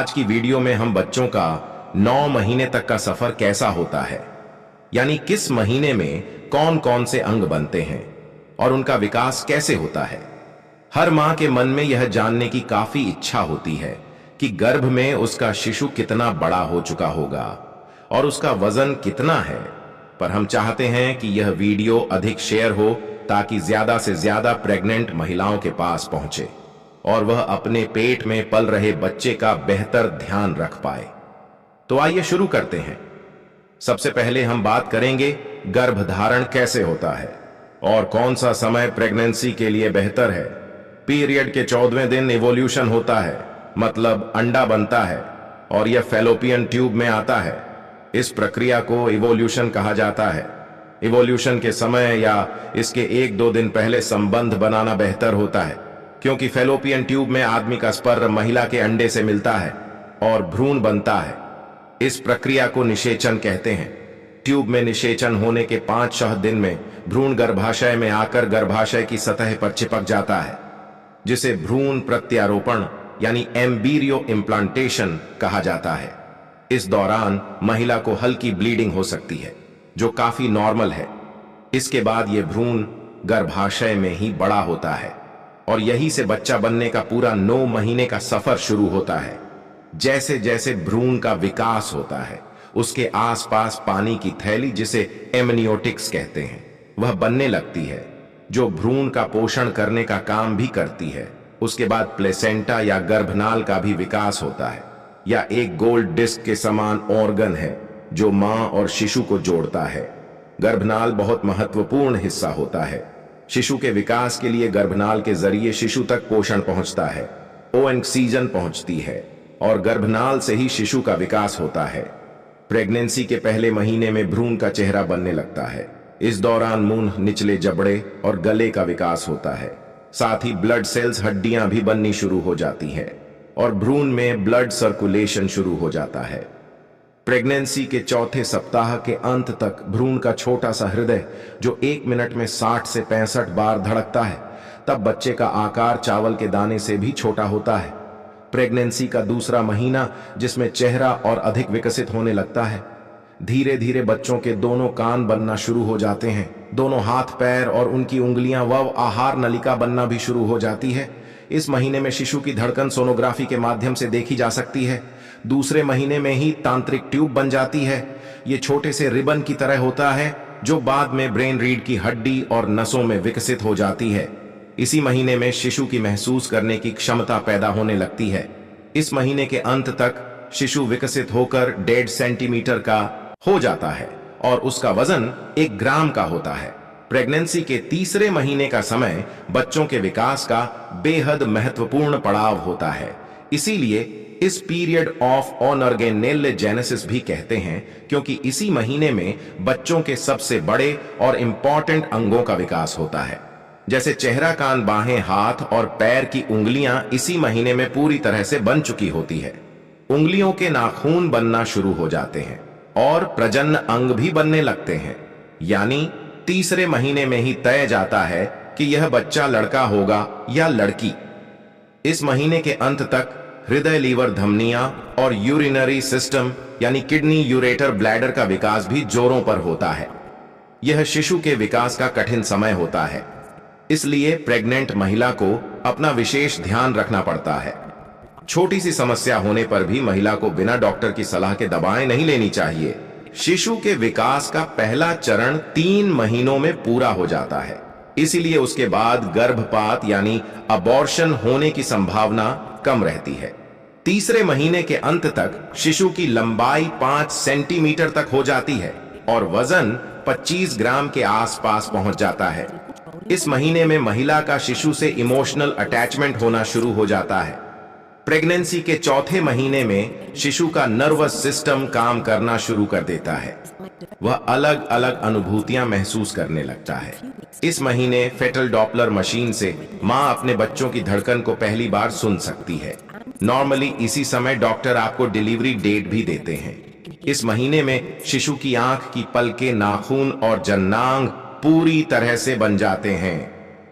आज की वीडियो में हम बच्चों का 9 महीने तक का सफर कैसा होता है, यानी किस महीने में कौन कौन से अंग बनते हैं और उनका विकास कैसे होता है। हर मां के मन में यह जानने की काफी इच्छा होती है कि गर्भ में उसका शिशु कितना बड़ा हो चुका होगा और उसका वजन कितना है। पर हम चाहते हैं कि यह वीडियो अधिक शेयर हो ताकि ज्यादा से ज्यादा प्रेग्नेंट महिलाओं के पास पहुंचे और वह अपने पेट में पल रहे बच्चे का बेहतर ध्यान रख पाए। तो आइए शुरू करते हैं। सबसे पहले हम बात करेंगे गर्भधारण कैसे होता है और कौन सा समय प्रेगनेंसी के लिए बेहतर है। पीरियड के 14वें दिन इवोल्यूशन होता है, मतलब अंडा बनता है और यह फैलोपियन ट्यूब में आता है। इस प्रक्रिया को इवोल्यूशन कहा जाता है। इवोल्यूशन के समय या इसके 1-2 दिन पहले संबंध बनाना बेहतर होता है, क्योंकि फैलोपियन ट्यूब में आदमी का स्पर्म महिला के अंडे से मिलता है और भ्रूण बनता है। इस प्रक्रिया को निषेचन कहते हैं। ट्यूब में निषेचन होने के 5-6 दिन में भ्रूण गर्भाशय में आकर गर्भाशय की सतह पर चिपक जाता है, जिसे भ्रूण प्रत्यारोपण यानी एम्ब्रियो इम्प्लांटेशन कहा जाता है। इस दौरान महिला को हल्की ब्लीडिंग हो सकती है, जो काफी नॉर्मल है। इसके बाद यह भ्रूण गर्भाशय में ही बड़ा होता है और यहीं से बच्चा बनने का पूरा 9 महीने का सफर शुरू होता है। जैसे जैसे भ्रूण का विकास होता है, उसके आसपास पानी की थैली, जिसे एमनियोटिक्स कहते हैं, वह बनने लगती है, जो भ्रूण का पोषण करने का काम भी करती है। उसके बाद प्लेसेंटा या गर्भनाल का भी विकास होता है, या एक गोल डिस्क के समान ऑर्गन है जो मां और शिशु को जोड़ता है। गर्भनाल बहुत महत्वपूर्ण हिस्सा होता है। शिशु के विकास के लिए गर्भनाल के जरिए शिशु तक पोषण पहुंचता है, ऑक्सीजन पहुंचती है और गर्भनाल से ही शिशु का विकास होता है। प्रेगनेंसी के पहले महीने में भ्रूण का चेहरा बनने लगता है। इस दौरान मुंह, निचले जबड़े और गले का विकास होता है। साथ ही ब्लड सेल्स, हड्डियां भी बननी शुरू हो जाती है और भ्रूण में ब्लड सर्कुलेशन शुरू हो जाता है। प्रेगनेंसी के 4थे सप्ताह के अंत तक भ्रूण का छोटा सा हृदय, जो 1 मिनट में 60 से 65 बार धड़कता है, तब बच्चे का आकार चावल के दाने से भी छोटा होता है। प्रेगनेंसी का दूसरा महीना, जिसमें चेहरा और अधिक विकसित होने लगता है। धीरे धीरे बच्चों के दोनों कान बनना शुरू हो जाते हैं। दोनों हाथ, पैर और उनकी उंगलियां व आहार नलिका बनना भी शुरू हो जाती है। इस महीने में शिशु की धड़कन सोनोग्राफी के माध्यम से देखी जा सकती है। दूसरे महीने में ही तांत्रिक ट्यूब बन जाती है। ये छोटे से रिबन की तरह होता है, जो बाद में ब्रेन रीड की हड्डी और नसों में विकसित हो जाती है। इसी महीने में शिशु की महसूस करने की क्षमता पैदा होने लगती है। इस महीने के अंत तक शिशु विकसित होकर 1.5 सेंटीमीटर का हो जाता है और उसका वजन 1 ग्राम का होता है। प्रेगनेंसी के तीसरे महीने का समय बच्चों के विकास का बेहद महत्वपूर्ण पड़ाव होता है। इसीलिए इस पीरियड ऑफ ऑनर्गेनेलोजेनेसिस भी कहते हैं, क्योंकि इसी महीने में बच्चों के सबसे बड़े और इंपॉर्टेंट अंगों का विकास होता है। जैसे चेहरा, कान, बाहें, हाथ और पैर की उंगलियां इसी महीने में पूरी तरह से बन चुकी होती है। उंगलियों के नाखून बनना शुरू हो जाते हैं और प्रजनन अंग भी बनने लगते हैं। यानी तीसरे महीने में ही तय जाता है कि यह बच्चा लड़का होगा या लड़की। इस महीने के अंत तक हृदय, लीवर, धमनियां और यूरिनरी सिस्टम यानी किडनी, यूरेटर, ब्लैडर का विकास भी जोरों पर होता है। यह शिशु के विकास का कठिन समय होता है, इसलिए प्रेग्नेंट महिला को अपना विशेष ध्यान रखना पड़ता है। छोटी सी समस्या होने पर भी महिला को बिना डॉक्टर की सलाह के दवाएं नहीं लेनी चाहिए। शिशु के विकास का पहला चरण 3 महीनों में पूरा हो जाता है, इसीलिए उसके बाद गर्भपात यानी अबॉर्शन होने की संभावना कम रहती है। तीसरे महीने के अंत तक शिशु की लंबाई 5 सेंटीमीटर तक हो जाती है और वजन 25 ग्राम के आसपास पहुंच जाता है। इस महीने में महिला का शिशु से इमोशनल अटैचमेंट होना शुरू हो जाता है। प्रेगनेंसी के 4थे महीने में शिशु का नर्वस सिस्टम काम करना शुरू कर देता है। वह अलग अलग अनुभूतियां महसूस करने लगता है। इस महीने फेटल डॉपलर मशीन से मां अपने बच्चों की धड़कन को पहली बार सुन सकती है। नॉर्मली इसी समय डॉक्टर आपको डिलीवरी डेट भी देते हैं। इस महीने में शिशु की आंख की पलकें, नाखून और जन्नांग पूरी तरह से बन जाते हैं।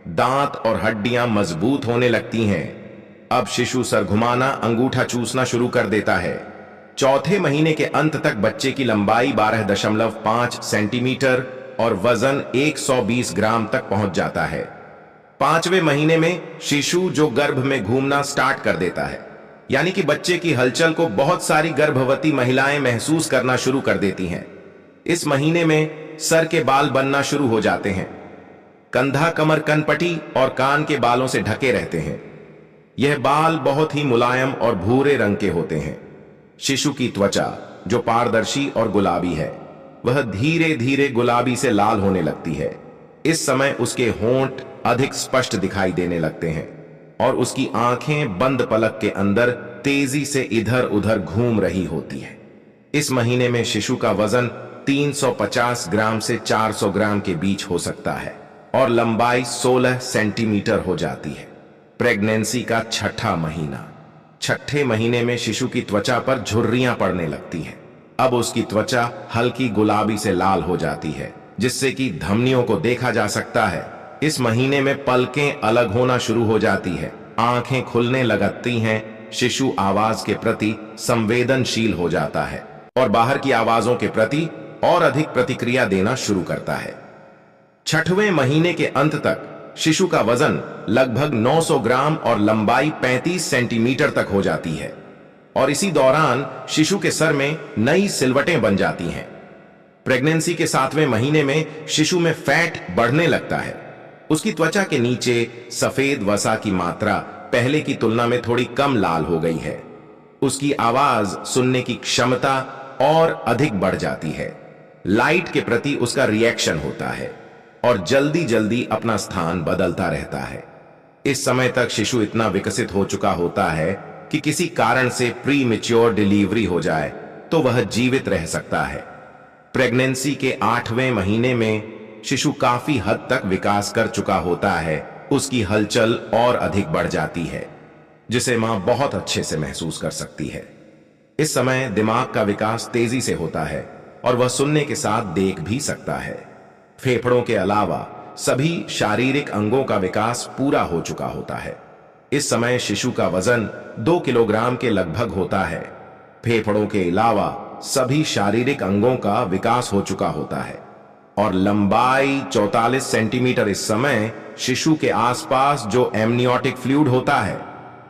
दांत और हड्डियां मजबूत होने लगती हैं। अब शिशु सर घुमाना, अंगूठा चूसना शुरू कर देता है। चौथे महीने के अंत तक बच्चे की लंबाई 12.5 सेंटीमीटर और वजन 120 ग्राम तक पहुंच जाता है। 5वें महीने में शिशु जो गर्भ में घूमना स्टार्ट कर देता है, यानी कि बच्चे की हलचल को बहुत सारी गर्भवती महिलाएं महसूस करना शुरू कर देती हैं। इस महीने में सर के बाल बनना शुरू हो जाते हैं। कंधा, कमर, कनपटी और कान के बालों से ढके रहते हैं। यह बाल बहुत ही मुलायम और भूरे रंग के होते हैं। शिशु की त्वचा जो पारदर्शी और गुलाबी है, वह धीरे धीरे गुलाबी से लाल होने लगती है। इस समय उसके होंठ अधिक स्पष्ट दिखाई देने लगते हैं और उसकी आंखें बंद पलक के अंदर तेजी से इधर उधर घूम रही होती है। इस महीने में शिशु का वजन 350 ग्राम से 400 ग्राम के बीच हो सकता है और लंबाई 16 सेंटीमीटर हो जाती है। प्रेगनेंसी का छठा महीना। छठे महीने में शिशु की त्वचा पर झुर्रियां पड़ने लगती हैं। अब उसकी त्वचा हल्की गुलाबी से लाल हो जाती है, जिससे कि धमनियों को देखा जा सकता है। इस महीने में पलकें अलग होना शुरू हो जाती है, आंखें खुलने लगती हैं। शिशु आवाज के प्रति संवेदनशील हो जाता है और बाहर की आवाजों के प्रति और अधिक प्रतिक्रिया देना शुरू करता है। छठवें महीने के अंत तक शिशु का वजन लगभग 900 ग्राम और लंबाई 35 सेंटीमीटर तक हो जाती है और इसी दौरान शिशु के सर में नई सिलवटें बन जाती हैं। प्रेगनेंसी के 7वें महीने में शिशु में फैट बढ़ने लगता है। उसकी त्वचा के नीचे सफेद वसा की मात्रा पहले की तुलना में थोड़ी कम लाल हो गई है। उसकी आवाज सुनने की क्षमता और अधिक बढ़ जाती है। लाइट के प्रति उसका रिएक्शन होता है और जल्दी जल्दी अपना स्थान बदलता रहता है। इस समय तक शिशु इतना विकसित हो चुका होता है कि किसी कारण से प्री मैच्योर डिलीवरी हो जाए तो वह जीवित रह सकता है। प्रेगनेंसी के 8वें महीने में शिशु काफी हद तक विकास कर चुका होता है। उसकी हलचल और अधिक बढ़ जाती है, जिसे मां बहुत अच्छे से महसूस कर सकती है। इस समय दिमाग का विकास तेजी से होता है और वह सुनने के साथ देख भी सकता है। फेफड़ों के अलावा सभी शारीरिक अंगों का विकास पूरा हो चुका होता है। इस समय शिशु का वजन 2 किलोग्राम के लगभग होता है। फेफड़ों के अलावा सभी शारीरिक अंगों का विकास हो चुका होता है और लंबाई 44 सेंटीमीटर। इस समय शिशु के आसपास जो एमनियोटिक फ्लूइड होता है,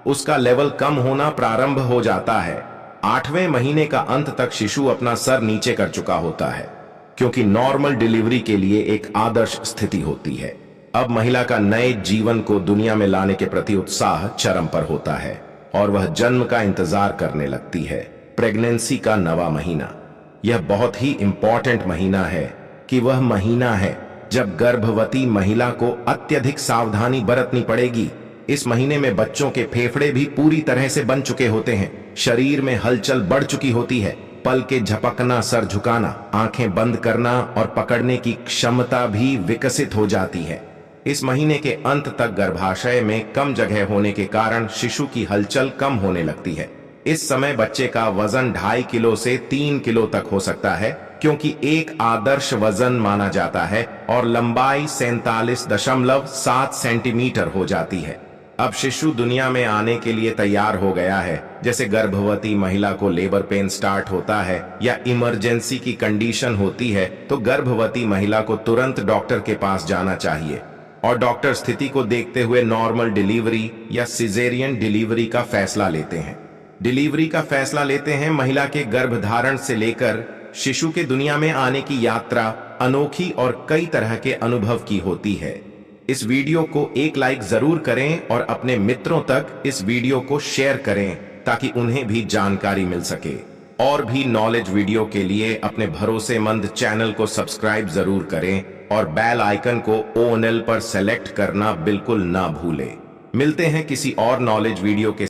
उसका लेवल कम होना प्रारंभ हो जाता है। 8वें महीने का अंत तक शिशु अपना सर नीचे कर चुका होता है, क्योंकि नॉर्मल डिलीवरी के लिए एक आदर्श स्थिति होती है। अब महिला का नए जीवन को दुनिया में लाने के प्रति उत्साह चरम पर होता है और वह जन्म का इंतजार करने लगती है। प्रेगनेंसी का 9वां महीना। यह बहुत ही इंपॉर्टेंट महीना है कि वह महीना है जब गर्भवती महिला को अत्यधिक सावधानी बरतनी पड़ेगी। इस महीने में बच्चों के फेफड़े भी पूरी तरह से बन चुके होते हैं। शरीर में हलचल बढ़ चुकी होती है। पल के झपकना, सर झुकाना, आंखें बंद करना और पकड़ने की क्षमता भी विकसित हो जाती है। इस महीने के अंत तक गर्भाशय में कम जगह होने के कारण शिशु की हलचल कम होने लगती है। इस समय बच्चे का वजन 2.5 किलो से 3 किलो तक हो सकता है, क्योंकि एक आदर्श वजन माना जाता है और लंबाई 47.7 सेंटीमीटर हो जाती है। अब शिशु दुनिया में आने के लिए तैयार हो गया है। जैसे गर्भवती महिला को लेबर पेन स्टार्ट होता है या इमरजेंसी की कंडीशन होती है, तो गर्भवती महिला को तुरंत डॉक्टर के पास जाना चाहिए और डॉक्टर स्थिति को देखते हुए नॉर्मल डिलीवरी या सिजेरियन डिलीवरी का फैसला लेते हैं। डिलीवरी का फैसला लेते हैं। महिला के गर्भधारण से लेकर शिशु के दुनिया में आने की यात्रा अनोखी और कई तरह के अनुभव की होती है। इस वीडियो को एक लाइक जरूर करें और अपने मित्रों तक इस वीडियो को शेयर करें ताकि उन्हें भी जानकारी मिल सके। और भी नॉलेज वीडियो के लिए अपने भरोसेमंद चैनल को सब्सक्राइब जरूर करें और बेल आइकन को ONL पर सेलेक्ट करना बिल्कुल ना भूलें। मिलते हैं किसी और नॉलेज वीडियो के